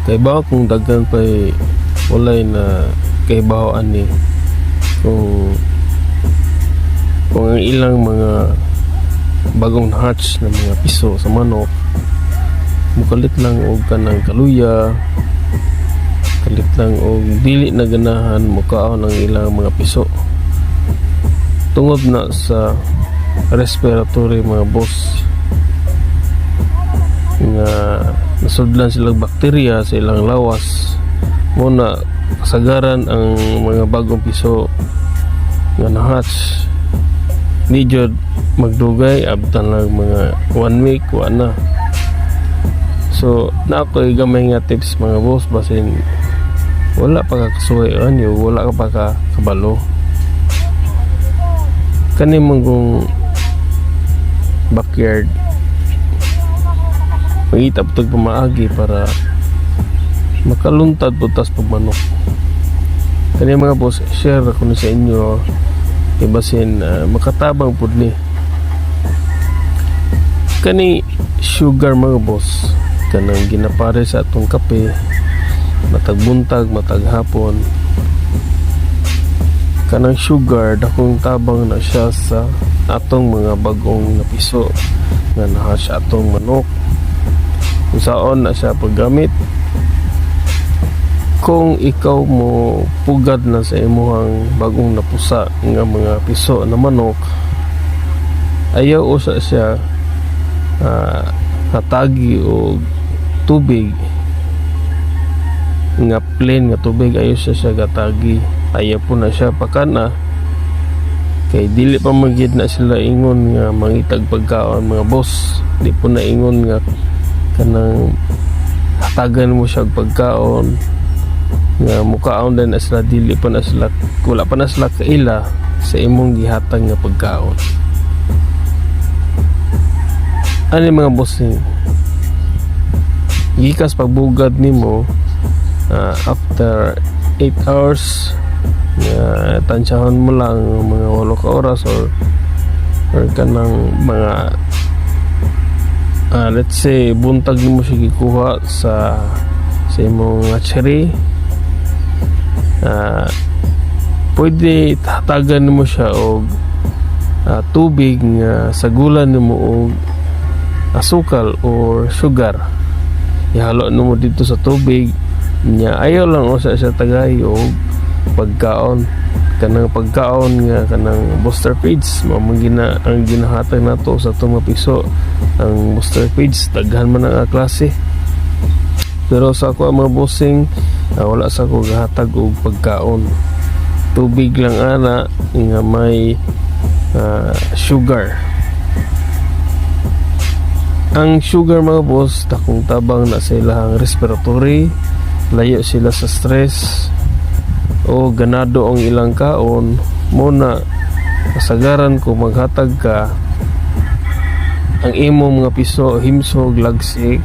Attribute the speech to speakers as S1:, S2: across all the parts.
S1: Kay ba kung daghan pa'y walay na kay bahoan ni kung ang ilang mga bagong hatch na mga piso sa manok mukalit lang og kanang kaluya, kalit lang og dili na ganahan mukaon ang ilang mga piso tungod na sa respiratory mga boss nga nasudlan silang bakterya sa ilang lawas muna kasagaran ang mga bagong piso nga na-hatch ni jud magdugay abtan lang mga 1 week na. So na ako'y gamay nga tips mga boss basin wala pa ka kasuwayan yo, wala ka pa ka kabalo kani mong backyard mangita putog pamaagi para makaluntad po tas pagmanok. Kani mga boss share ako na sa inyo ibasin makatabang pud ni kani sugar mga boss kanang ginapare sa atong kape matag buntag matag hapon. Kanang sugar dakong tabang na siya sa atong mga bagong napiso nga naha siya atong manok kung saon na siya paggamit. Kung ikaw mo pugad na sa imuhang bagong napusa nga mga piso na manok ayaw usa siya hatagi o tubig nga plain nga tubig ayaw siya gatagi, ayaw po na siya pakana kay dili pa magid na sila ingon nga mangitag pagkaon mga boss, di po na ingon nga kanang hatagan mo siya pagkaon nga mukaon din na sila, dili pa na sila, wala pa na sila kaila sa imong gihatag nga pagkaon. Ano mga bossing gikas pagbugad nimo after 8 hours tansyahan mo lang mga 8 ka oras or kanang mga let's say buntag mo siya gikuha sa imong hatchery pwede hatagan mo siya og tubig nga sagulan nimo og asukal or sugar ihalo mo dito sa tubig nya ayaw lang usa siya tagay og pagkaon kanang pagkaon nga kanang booster feeds mamangina ang ginahatag nato sa itong mapiso ang booster feeds daghan man ang klase pero sa ako ang mga bossing wala sa ako gahatag og pagkaon tubig lang ana nga may sugar. Ang sugar mga boss takong tabang na sa ilang respiratory layo sila sa stress o ganado ang ilang kaon muna kasagaran ko maghatag ka ang imo mga piso himsog lagsik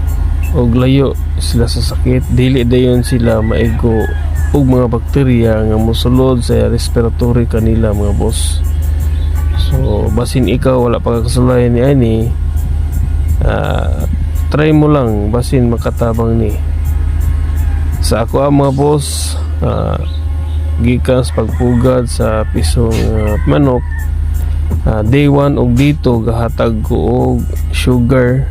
S1: o layo sila sa sakit dili dayon sila maigo og mga bakterya nga mosulod sa respiratory kanila mga boss. So basin ikaw wala pa kasulayan ni ani try mo lang basin makatabang ni sa ako ang mga boss gikas pagpugad sa pisong manok day 1 og dito gahatag ko og sugar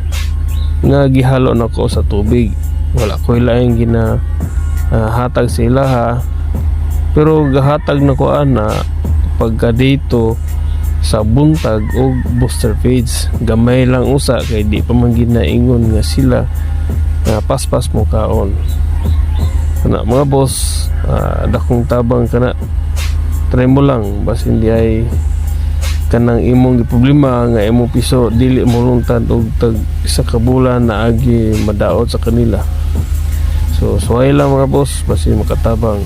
S1: nga gihalo na ko sa tubig wala ko laing gina hatag sila ha pero gahatag na ko ana pagka dito sa buntag o booster feeds gamay lang usa kay di pa man ginaingon nga sila paspas mo kaon kana mga boss dakong tabang kana try mo lang bas hindi ay kanang imong problema nga imong piso dili mo lungtad og tag isa ka bulan na agi madaot sa kanila so suway lang mga boss basi makatabang.